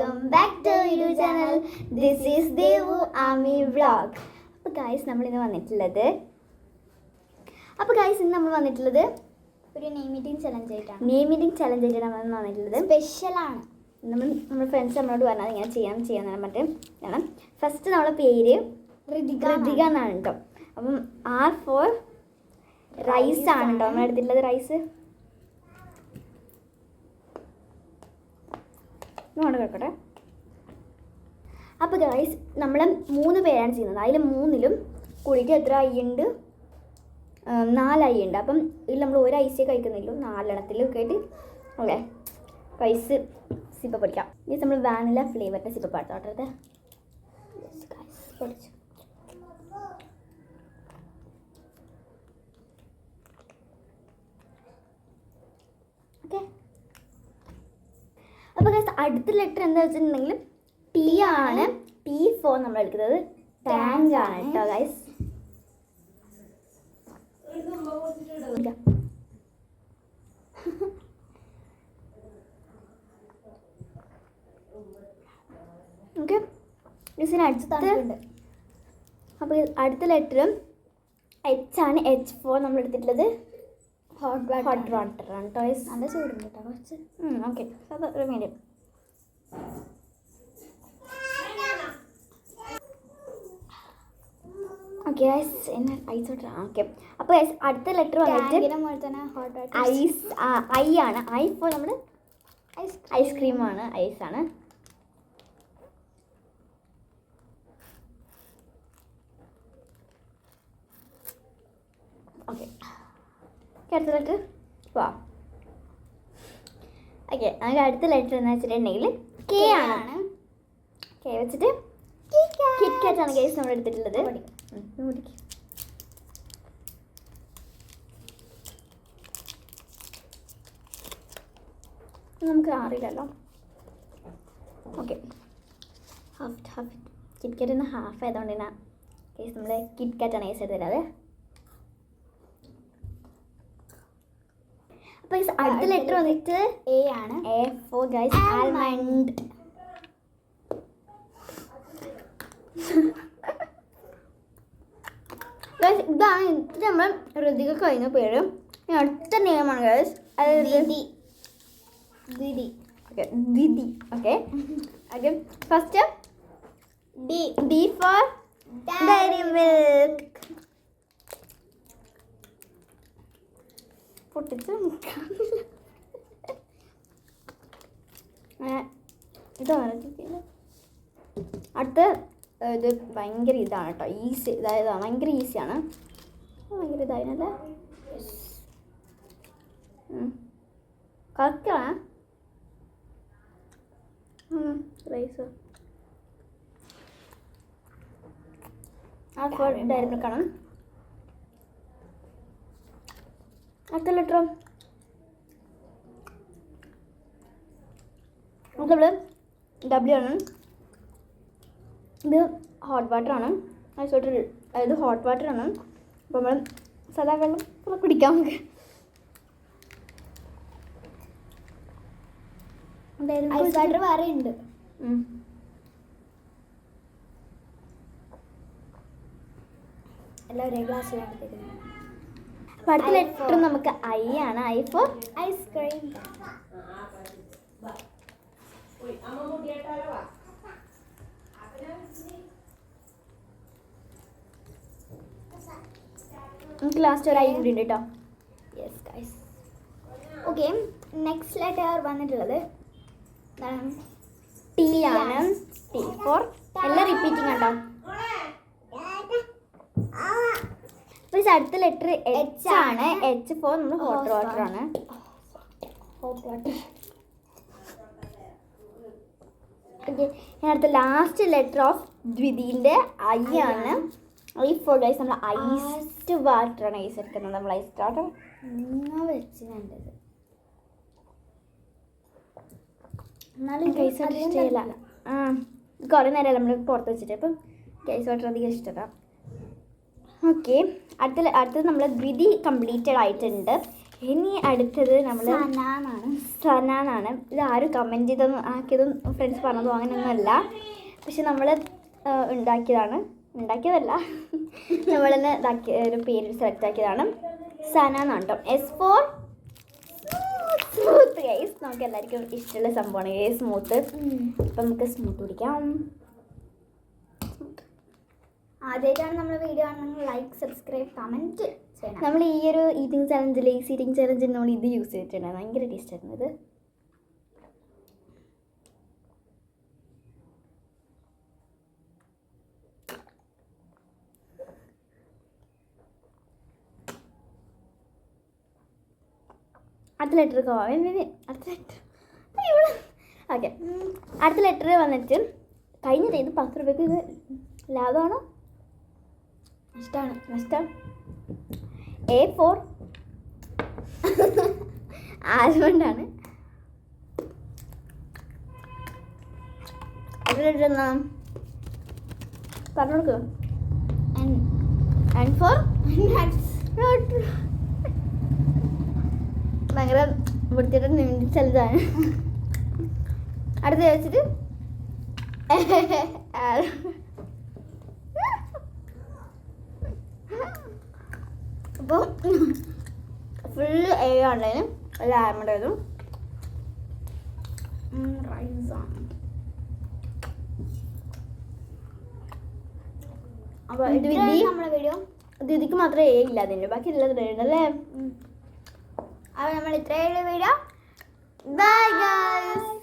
Welcome back to YouTube channel. This is Devu Ami vlog. അപ്പോൾ guys നമ്മളിന്ന് വന്നിട്ടുള്ളത് ഒരു നെയിമിറ്റിംഗ് ചലഞ്ച് ആയിട്ടാണ്. നമ്മൾ വന്നിട്ടുള്ളത് സ്പെഷ്യലാണ്. നമ്മുടെ ഫ്രണ്ട്സ് നമ്മളോട് പറഞ്ഞത് ഇങ്ങനെ ചെയ്യാൻ പറഞ്ഞിട്ട് കാരണം ഫസ്റ്റ് നമ്മളെ പേര് ഋതിക എന്നാണ് കേട്ടോ. അപ്പം R for റൈസ് ആണ് കേട്ടോ നമ്മൾ എടുത്തിട്ടുള്ളത്. റൈസ് കിടക്കട്ടെ. അപ്പോൾ ഗൈസ് നമ്മൾ 3 പേരാണ് ചെയ്യുന്നത്. അതിൽ 3ലും കൂടിയിട്ട് എത്ര ഐ ഉണ്ട്? 4 ഐ ഉണ്ട്. അപ്പം ഇതിൽ നമ്മൾ ഒരു ഐസേ കഴിക്കുന്നില്ല, 4 എണ്ണത്തിലൊക്കെ ആയിട്ട് ഓക്കെ റൈസ് സിപ്പ പൊടിക്കാം. ഇത് നമ്മൾ വാനില ഫ്ലേവറിൻ്റെ സിപ്പ പാട്ടോട്ടത് പൊടിച്ചു. ഓക്കെ. അപ്പോൾ ഗൈസ് അടുത്ത ലെറ്റർ എന്താ വെച്ചിട്ടുണ്ടെങ്കിൽ T ആണ്. T for നമ്മൾ എടുക്കുന്നത് ടാങ്ക് ആണ് കേട്ടോ ഗൈസ്. ഓക്കെ അപ്പോൾ അടുത്ത ലെറ്റർ H ആണ്. H for നമ്മൾ എടുത്തിട്ടുള്ളത് ഹോട്ട് വാട്ടർ ആണ് കേട്ടോ ഗൈസ്. നല്ല ചൂടുണ്ട് കേട്ടോ കുറച്ച്. ഓക്കെ അത് ഒരു മീഡിയം. ഓക്കെ ഗൈസ് എന്നെ ഐസ് വാട്ടർ. ഓക്കെ അപ്പോൾ ഗൈസ് അടുത്ത ലെറ്റർ വന്നിട്ട് ഐസ് ഐ ആണ്. ഐ ഫോർ നമ്മൾ ഐസ്ക്രീമാണ്. ഐസാണ്. ഓക്കെ അടുത്ത ലെറ്റർ വാ. ഓക്കെ നമുക്ക് അടുത്ത ലെറ്റർ എന്ന് വെച്ചിട്ടുണ്ടെങ്കിൽ K ആണ്. K വെച്ചിട്ട് കിറ്റ്കാറ്റ് ആണ് ഗൈസ് നമ്മൾ എടുത്തിട്ടുള്ളത്. നമുക്ക് അറിയില്ലല്ലോ. ഓക്കെ ഹാഫ് കിറ്റ്കാറ്റ് ഹാഫ് ആയതുകൊണ്ട് തന്നെ ഗൈസ് നമ്മൾ കിറ്റ്കാറ്റ് ആണ് ഗൈസ് എടുത്തിട്ടുള്ളത്. അപ്പോൾ അടുത്ത ലെറ്റർ വന്നിട്ട് A ആണ്. A for guys almond. ഇതാണ് ഇത് നമ്മൾ ഋതിക കഴിഞ്ഞ പേര്. അടുത്ത നെയിമാണ് ഗൈസ്. ദിദി. ഓക്കെ ദിദി. Okay okay first D for dairy milk. പൊട്ടിച്ച് ഇതാണ് അടുത്ത. ഇത് ഭയങ്കര ഇതാണ് കേട്ടോ, ഈസി. അതായത് ഭയങ്കര ഈസിയാണ്. ഭയങ്കര ഇതായിരുന്നല്ലേ കറക്റ്റാണ്. റൈസ് ഡയറി മിൽക്കാണ്. അടുത്ത ലെറ്റർ നമ്മൾ W ആണ്. ഇത് ഹോട്ട് വാട്ടർ ആണ്. ഐസ് വാട്ടർ അതായത് ഹോട്ട് വാട്ടർ ആണ്. അപ്പോൾ നമ്മൾ സാധാ വെള്ളം കുടിക്കാം നമുക്ക്. ഐസ് വാട്ടർ വേറെ ഉണ്ട്. എല്ലാം ഒരേ ഗ്ലാസ്സിലാണ് തരുന്നത്. അടുത്ത ലെറ്റർ നമുക്ക് I ആണ്. I for ice cream. നമുക്ക് ലാസ്റ്റ് ഒരു I കൂടി ഉണ്ട് കേട്ടോ. Yes guys. Okay next letter വന്നിട്ടുള്ളത് T ആണ്. T for എല്ലാം റിപ്പീറ്റിംഗ് കേട്ടോ. അപ്പോൾ അടുത്ത ലെറ്റർ H ആണ്. H for നമ്മൾ ഹോട്ട് വാട്ടർ ആണ്. Hot water. ഓക്കെ അടുത്ത ലാസ്റ്റ് ലെറ്റർ ഓഫ് ദ്വിതിൻ്റെ I ആണ്. I for ഗൈസ് നമ്മൾ ഐസ്ഡ് വാട്ടർ ആണ് ഐസ് എടുക്കുന്നത്. നമ്മൾ ഐസ് വാട്ടർ വെച്ച് വേണ്ടത് ഗൈസ് വാട്ടർ ഇഷ്ടമില്ല. കുറേ നേരം നമ്മൾ പുറത്ത് വെച്ചിട്ട് അപ്പം ഗൈസ് വാട്ടർ അധികം ഇഷ്ടമാണ്. ഓക്കെ അടുത്തത് നമ്മൾ ദ്വിതി കംപ്ലീറ്റഡ് ആയിട്ടുണ്ട്. ഇനി അടുത്തത് നമ്മൾ സനാന്നാണ്. സനാന്നാണ്. ഇത് ആരും കമൻറ്റ് ചെയ്തൊന്നും ആക്കിയതും ഫ്രണ്ട്സ് പറഞ്ഞതോ അങ്ങനെയൊന്നുമല്ല. പക്ഷെ നമ്മൾ ഉണ്ടാക്കിയതല്ല നമ്മൾ തന്നെ ഇതാക്കിയ ഒരു പേര് സെലക്ട് ആക്കിയതാണ്. സനാന്നാണ് കേട്ടോ. S for smooth guys. നമുക്ക് എല്ലാവർക്കും ഇഷ്ടമുള്ള സംഭവമാണ് ഗൈസ് സ്മൂത്ത്. അപ്പം നമുക്ക് സ്മൂത്ത് കുടിക്കാം. ആദ്യമായിട്ടാണ് നമ്മൾ വീഡിയോ കാണുന്നത്, ലൈക്ക്, സബ്സ്ക്രൈബ്, കമൻറ്റ് ചെയ്യണം. നമ്മൾ ഈ ഒരു ഈറ്റിംഗ് ചലഞ്ചിൽ ഈറ്റിംഗ് ചലഞ്ചിൽ നമ്മൾ ഇത് യൂസ് ചെയ്തിട്ടുണ്ടായിരുന്നു. ഭയങ്കര ടേസ്റ്റ് ആയിരുന്നു ഇത്. അടുത്ത ലെറ്റർ അടുത്ത ലെറ്റർ ഓക്കെ. അടുത്ത ലെറ്റർ വന്നിട്ട് കഴിഞ്ഞിട്ട് ഇത് 10 രൂപയ്ക്ക് ഇത് ലാഭമാണോ നഷ്ടം? എ ഫോർ ആൽമണ്ടാണ്. അടുത്ത ലെറ്റർ എന്നാ പറഞ്ഞു കൊടുക്കുക. ആൻഡ് ഫോർ ഭയങ്കര വൃത്തിയായിട്ട് നീണ്ടി ചെലുതാണ്. അടുത്ത് വെച്ചിട്ട് അപ്പോൾ ഫുള്ള് എ ആണേലും അല്ല ആൽമണ്ടായതും റൈസാണ്. അപ്പോൾ ഇത് നമ്മളെ വീഡിയോ. ഇതിക്ക് മാത്രമേ എ ഇല്ല അതിൻ്റെ, ബാക്കി എല്ലാത്തിനും ഉണ്ടല്ലേ. അപ്പോൾ നമ്മൾ ഇത്രയുള്ള വീഡിയോ. Bye guys.